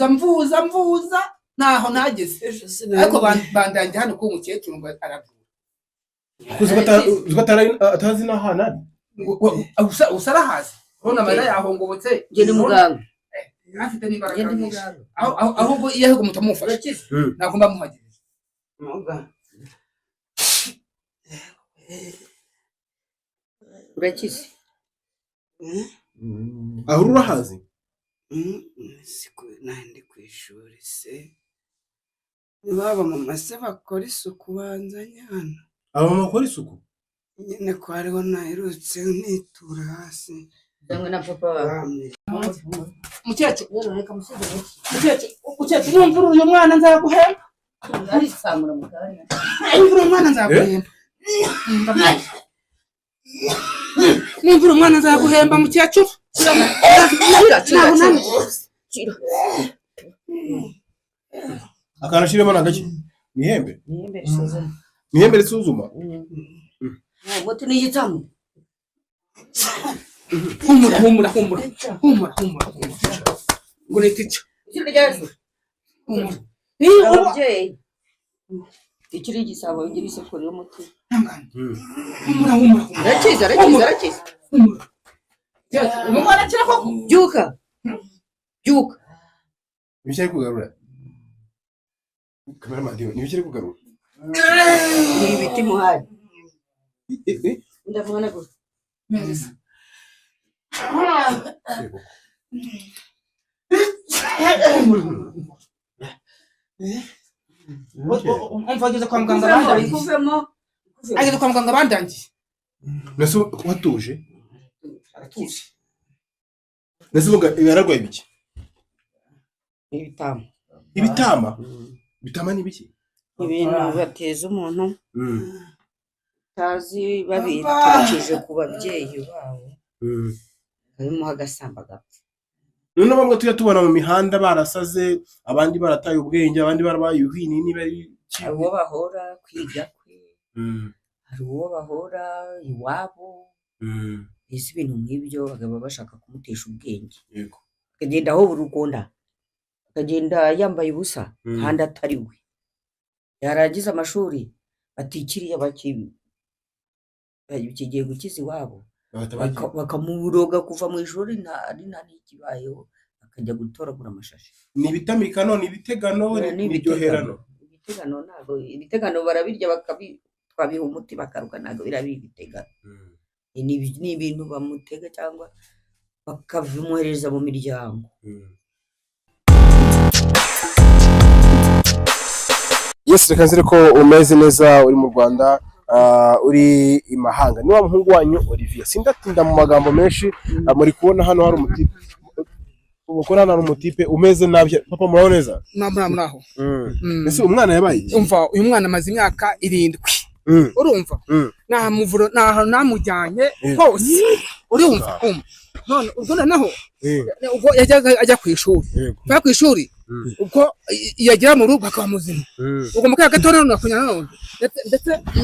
mvuza naho nageze ariko bandanje hano ko umukecuru ngo aravura kuzbatara atazi nahana usarahazi urona amarira yahongobotse nge ni muganga afite n'imbaraga aho ngo iyo ahubwo mutamufasha nagomba muhagirije urakize aho urahazi siko nandi kwishuri se baba mama se bakora isuku banzanye hano mama bakora isuku nyine ko hariho naherutse nitura hasi Dangwe na papa mukecuru reka musige mukecuru numva uyu mwana nzaguhemba ari samura mugari numva umwana nzaguhemba numva umwana nzaguhemba mukecuru akanashiremo nagaki mihembe risuzuma muti ni yitamu humura ngo neticho ikiri gisabo ngira isoko yo muti humura rakiza umwana kirako byuka ibicari kugarura kamera madiyo ibicari kugarura ni ibiti muhari ndavuga nako meza umvageze kwa muganga bandangiye ageze kwa muganga bandangiye nase watuje aratuje nase vuga yararwaye biki ibitama ni biki ibintu bateza umuntu tazi babituje ku babyeyi babo harimo agasamba gapfa none bamwe tubona mu mihanda barasaze abandi barataye ubwenge abandi barabaye uhini niba hari uwo bahora kwiga kwe hari uwo bahora iwabo ese ibintu nk'ibyo bagaba bashaka kumutesha ubwenge akagenda aho burukunda akagenda yambaye ubusa kandi atari we yaragize amashuri atikiriye abakibi kigiye gukiza iwabo bakamuroga kuva mu ishuri nta n'ikibayeho akajya gutoragura amashashi ni ibitamika none ibitegano n'ibiryoherano ntabwo ibitegano barabirya twabiha umuti bakaruka ntabwo birabi ibitegano ni ibintu bamutega cyangwa bakabimwohereza mu miryango Yes, reka nzire ko umeze neza uri mu Rwanda uri imahanga ni wa muhungu wanyu Olivier sindatinda mu magambo menshi muri kubona hano hari umutipe ukora hano umutipe umeze nabi papa muraho neza muraho ese umwana yabaye umva uyu mwana amaze imyaka 7 urumva namuvuro namujyanye hose urumva none ubwo naho ubwo ajya ku ishuri ubwo yagira mu rugo akaba muzima ubwo mukaya gatora nakunya none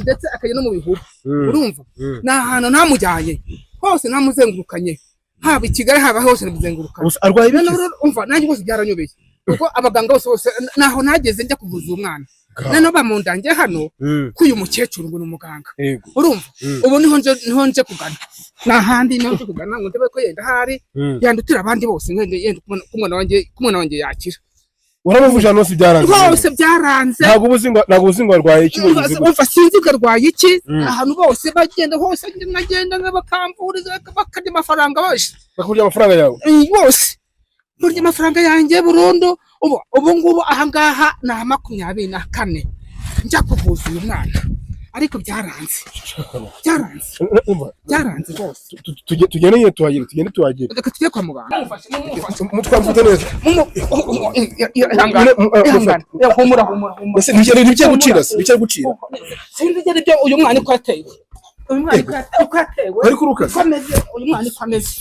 ndetse akajya no mu bihuru urumva nahantu namujyanye hose namuzengurukanye haba Kigali haba hose nabizengurukanye arwaye ibiki umva nanjye bose byaranyobeye ubwo abaganga bose naho nageze njya kuvuza umwana nano bamundangiye hano kuyu mukecuru ngo n'umuganga urumva ubu niho nje kugana nahandi niho nje kugana ngo ndebe ko yenda hari yandutira abandi bose ngende kumwana wanjye yakira uramuvuje hano si byaranze bose byaranze ntabwo uzi ngo arwaye iki umva sinzi ko arwaye iki ahantu bose bagenda hose nagenda ngabakamvuriza bakajya amafaranga bose bakurya amafaranga yawe bose burya amafaranga yanjye burundu ubu ngubu ahangaha na 24 njya kuvuza uyu mwana ariko byaranze bose tugende tuhagire reka tujye kwa muganga mutwamfute neza humura ese nibyo gucira sinzi byo uyu mwana ko ateye uyu mwana ko atewe ari kuruka kameze uyu mwana ko ameze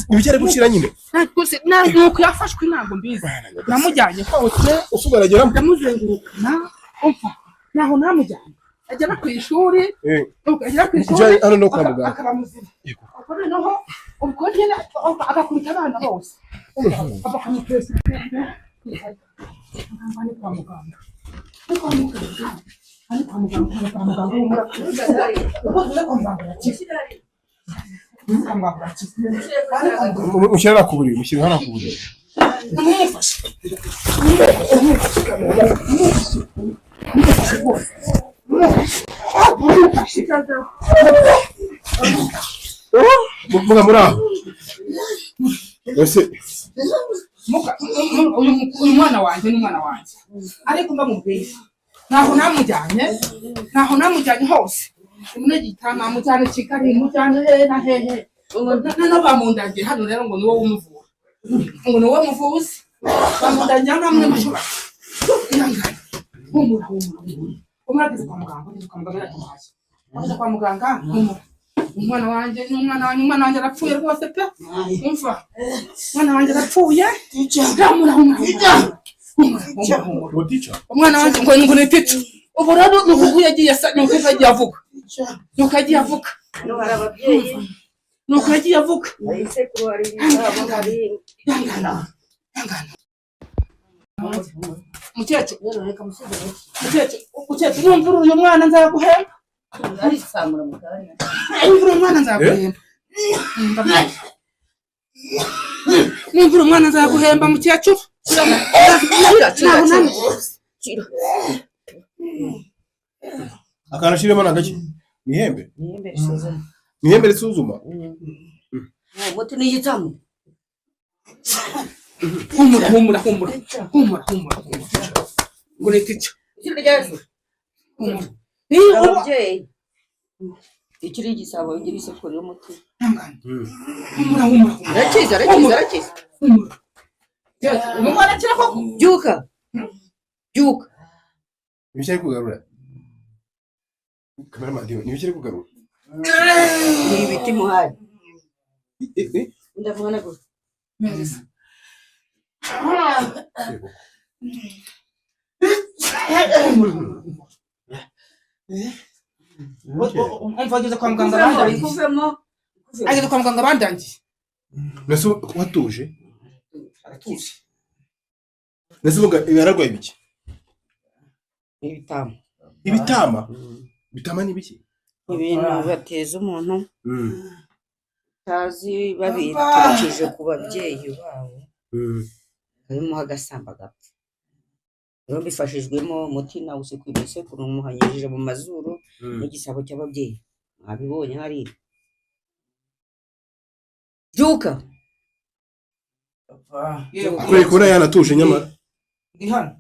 nibyo gucira nyine nuko yafashwe ntabwo mbizi namujyanye hose usugaragera ndamuzengurukana umva naho namujyanye ajya ku ishuri hano no kwa muganga akaba muzima noneho ubwo nyine agakubita abana bose abakamuteza ni kwa muganga mushyira ku buriri mushyira hano ku buriri muga muri aho ese uyu mwana wanjye ni umwana wanjye ariko ndamubwiye ntaho namujyanye hose imwe gitana namujyane Kigali mujyane hehe na hehe no bamundagiye hano rero ngo ni wowe umuvura ngo ni wowe muvuzi bamundagiye nka muri mashuri ihangane humura umurageze kwa muganga yaramuhashye kwa muganga umwana wanjye arapfuye rwose pe umva umwana wanjye arapfuye umwana wanjye ngo ni tito ubu rero nuko yagiye avuga nuko yagiye avuga mukecuru numva uyu mwana nzaguhemba numva umwana nzaguhemba mukecuru akantu ashiremo nagaki mihembe risuzuma umuti ni igitamu humura ngo ni tito ababyeyi ikiri igisabo ngira isekuru y'umuti arakiza umwana kira koko byuka ibishye kugarura cameraman ibishye kugarura ni ibiti muhari ndavugana gusa ageze kwa muganga bandangiye nese watuje nese muga yararwaye ibiki ibitama ni biki ibintu bateza umuntu tazi babiturikije ku babyeyi babo harimo agasamba gapfa rero bifashijwemo umuti nawe usekuru isekuru umuhanyirije mu mazuru n'igisabo cy'ababyeyi mwabibonye hariya byuka akwiye kubona yanatuje nyamara ndi hano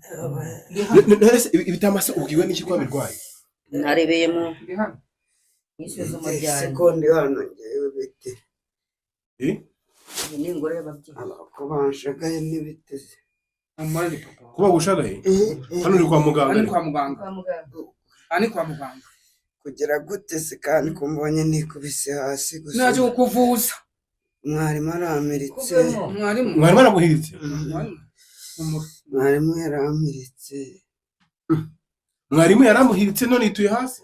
ibitama se ubwiwe n'iki kwa birwaye narebeyemo ndi hano isuzuma ryanjye sekondi hano ngewe bite ni ingore y'ababyeyi ko banshagaye n'ibiteze amari papa kuba gushagaye hano uri kwa muganga ani kwa muganga kugira gute se kandi kumbonye nikubise hasi gusa naje kukuvuza mwarimu aramiritse mwarimu aramuhiritse mwarimu yaramiritse mwarimu yaramuhiritse none ituye hasi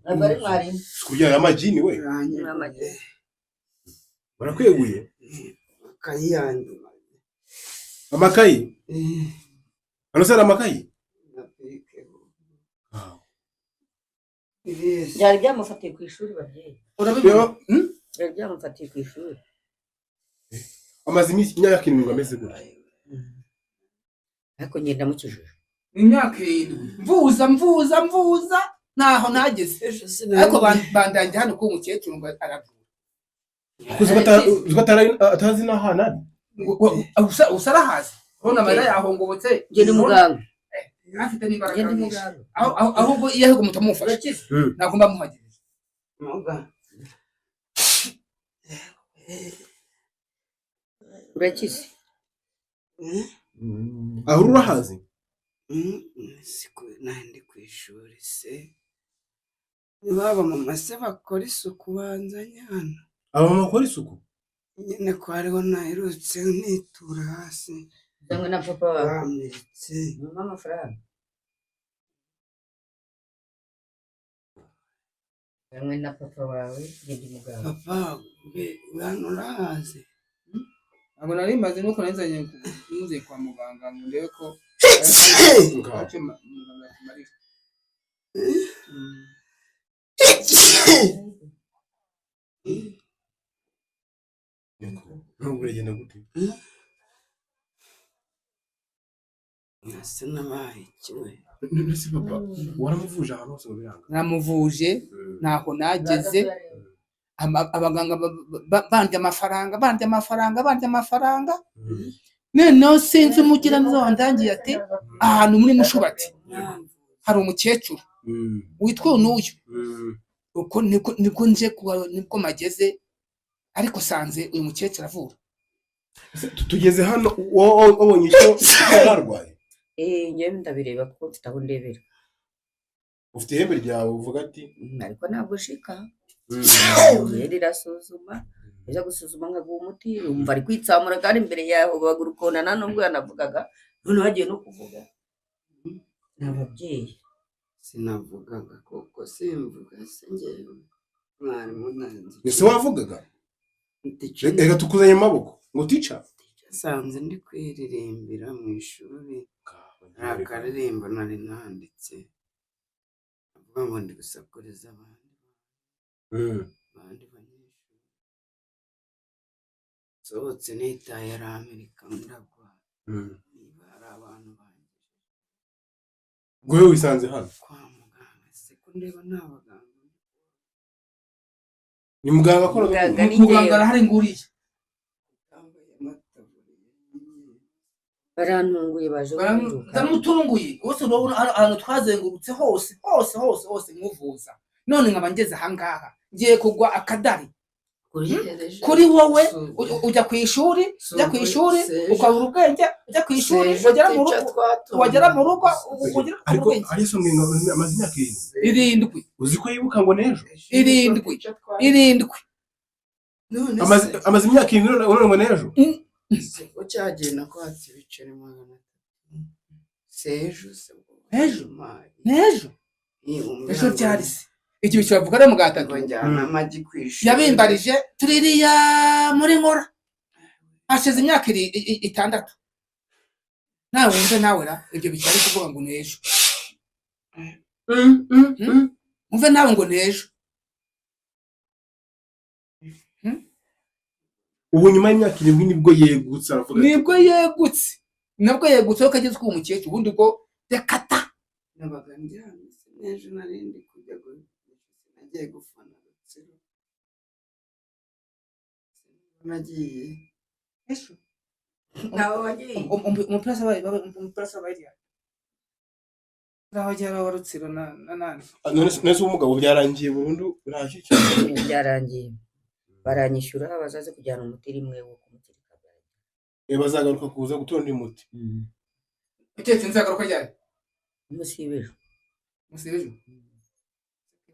abari mwarimu kubyara amajini we barakweguye akayi yanjye amakayi anosara amakayi byari byamufatiye ku ishuri babyeyi byari byamufatiye ku ishuri amaze imyaka 7 ameze gutya ariko ngenda mukijije imyaka 7 mvuza naho nageze ariko bandangiye hano ko umukecuru ngo aravura atazi n'ahana usarahazi ubona amarira yahongobotse ngende muganga afite n'imbaraga ahubwo iyo ahubwo mutamufasha nagomba muhagiriza urakize aho urahazi siko nandi ku ishuri se baba mama se bakora isuku banzanye hano aba mama bakora isuku nyine ko hariho naherutse nitura hasi cyangwa na papa bamiritse mama amafaranga hamwe na papa wawe ngende muganga. papa hano urahazi ntabwo nari maze nuko nanzanye muze kwa muganga ngo ndebe ko ntacyo muganga akumarira. ntabwo uragenda gute nasa n'abaye kimwe ndetse papa waramuvuje ahantu hose mu biranga namuvuje ntaho nageze abaganga bandya amafaranga noneho sinzi umugiraneza wandangiye ati ahantu muri Mushubati hari umukecuru witwa n'uyu uko niko nje nibwo mageze ariko sanze uyu mukecuru avura. tugeze hano wabonye icyo yararwaye njyewe ndabireba kuko mfite aho ndebera. ufite ihembe ryawe uvuga ati ariko ntabwo ushika rirasuzuma ujya gusuzuma nkaguha umuti wumva ari kwitsamura kandi imbere yawe bagura ukabona nubwo yanavugaga noneho hagiye no kuvuga ni ababyeyi. sinavugaga kuko simvuga se njyewe mwarimu nanjye ese wavugaga reka tukuzanye amaboko ngo tica sanze ndi kwiririmbira mu ishuri hari akaririmbo nari nanditse avuga ngo ndi gusakuriza abandi banyeshuri nsohotse nitaye ari Amerika ndagwa niba hari abantu banjye wowe wisanze hano kwa muganga se ko ndeba nta baganga ni muganga akora muganga arahari nguriye bambaye amataburiya barantunguye baje kwiruka ndamutunguye wose urabona ahantu twazengurutse hose nkuvuza none nkaba ngeze ahangaha ngiye kugwa akadari kuri wowe ujya ku ishuri ukabura ubwenge ujya ku ishuri wagera mu rugo ariko arisomwe amaze imyaka 7 uzi ko yibuka ngo nejo 7 amaze imyaka 7 none ngo nejo ko cyagenda ko hatse ibiceri 300 sejo ejo cyarisi icyo bicavuga ari mu gatatu njyana amagi kwishuri yabimbarije tuririya muri nkora hashize imyaka 6 nawe wumve nawe ra ibyo bicyari kuvuga ngo nejo umve nawe ngo nejo ubu nyuma y'imyaka 7 nibwo yegutse aravuga nabwo yegutse ko kageze ku mukecuru ubundi ubwo dekata nabaga njyana nejo narindi kujya nagiye gufana rutsiro nagiye ejo nabo bagiye umuprasa bayiya Rawajyara wa Rutsiro na nani none umugabo byarangiye burundu ntacyo cyane byarangiye baranyishyura bazaze kujyana umuti rimwe wo kumutirika bazagaruka kuza gutonda umuti utetse nzagaruka ryari umusibejo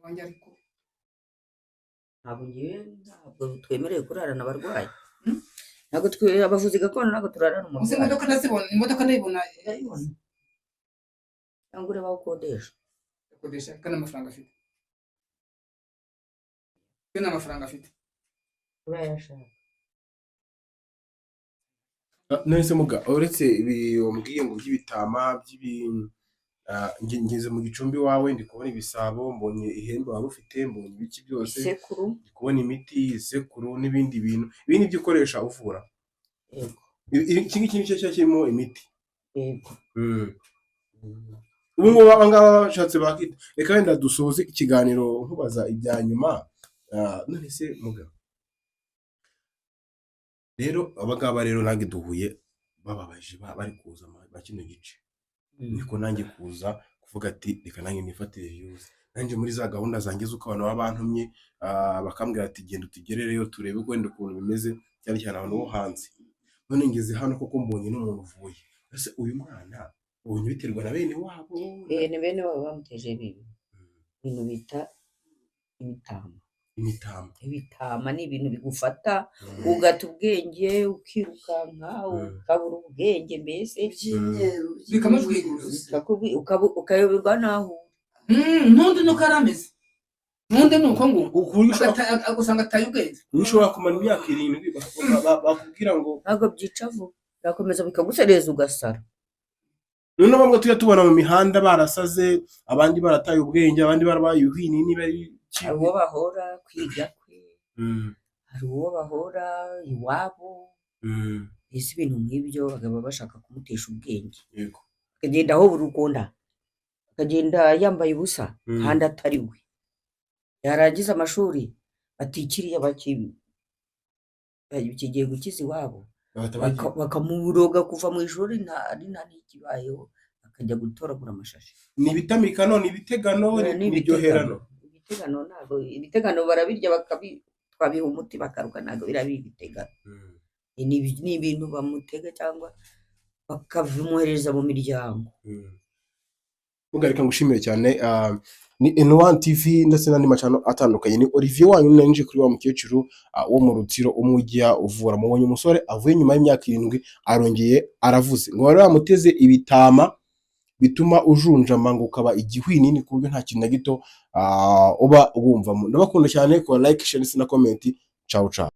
wanjye ariko ntabwo twemerewe kurarana abarwayi ntabwo abavuzi gakondo ntabwo turarana umurwayi imodoka ndazibona imodoka ndayibona cyangwa ureba aho ukodesha kandi amafaranga afite urayashaka none se muga uretse ibi wambwiye ngo by'ibitama ngeze mu gicumbi wawe ndi kubona ibisabo mbonye ihembe waba ufite mbonye ibiki byose isekuru ndi kubona imiti isekuru n'ibindi bintu ibi ni byo ukoresha uvura yego iki ngiki nicyo kirimo imiti yego ubu ngubu abangaba bashatse bakita reka wenda dusoze ikiganiro nkubaza ibya nyuma none se muga rero abagaba rero nange duhuye bababaje bari kuza ba kino gice niko nange kuza kuvuga ati reka nange nifatire views nange muri za gahunda zange zuko abantu babantumye bakambwira ati genda tugerereyo turebe wenda ukuntu bimeze cyane cyane abantu bo hanze none ngeze hano koko mbonye n'umuntu uvuye ese uyu mwana ubonye biterwa na bene wabo ni bene wabo bamuteje bibi ibintu bita ibitama ni ibintu bigufata ugata ubwenge ukirukanka ukabura ubwenge mbese bikamujwiguruza ukayoberwa naho ntundi nuko arameze Nunde nuko ngo ukuri agusanga ataye ubwenge. ushobora kumara imyaka 7 bakubwira ngo ntabwo byica vuba birakomeza bikagusereza ugasara. none bamwe tujya tubona mu mihanda barasaze abandi barataye ubwenge abandi barabaye uhini niba ari hari uwo bahora kwiga kwe, hari uwo bahora iwabo, ese ibintu nk'ibyo bakaba bashaka kumutesha ubwenge. yego akagenda aho buri ukunda, akagenda yambaye ubusa kandi atari we, yarangiza amashuri atikiriye kigiye gukiza iwabo bakamuroga kuva mu ishuri nta n'ikibayeho, akajya gutoragura amashashi. ni ibitamika none ibitegano n'ibiryoherano. Ibitegano ntabwo ibitegano barabirya twabiha umuti bakaruka, ntabwo birabi ibitegano. Ni ibintu bamutega cyangwa bakabimwohereza mu miryango. Mugarika ngushimire cyane. Ni N1 TV ndetse n'andi macano atandukanye. Ni Olivier wanyu nanje kuri wa mukecuru wo mu Rutsiro umujya uvura. Mubonye umusore avuye nyuma y'imyaka 7 arongeye aravuze ngo bari bamuteze ibitama bituma ujunjama ngo ukaba igihwinini ku buryo nta kintu na gito uba wumva. Ndabakunda cyane, ko like share na comment. Ciao ciao.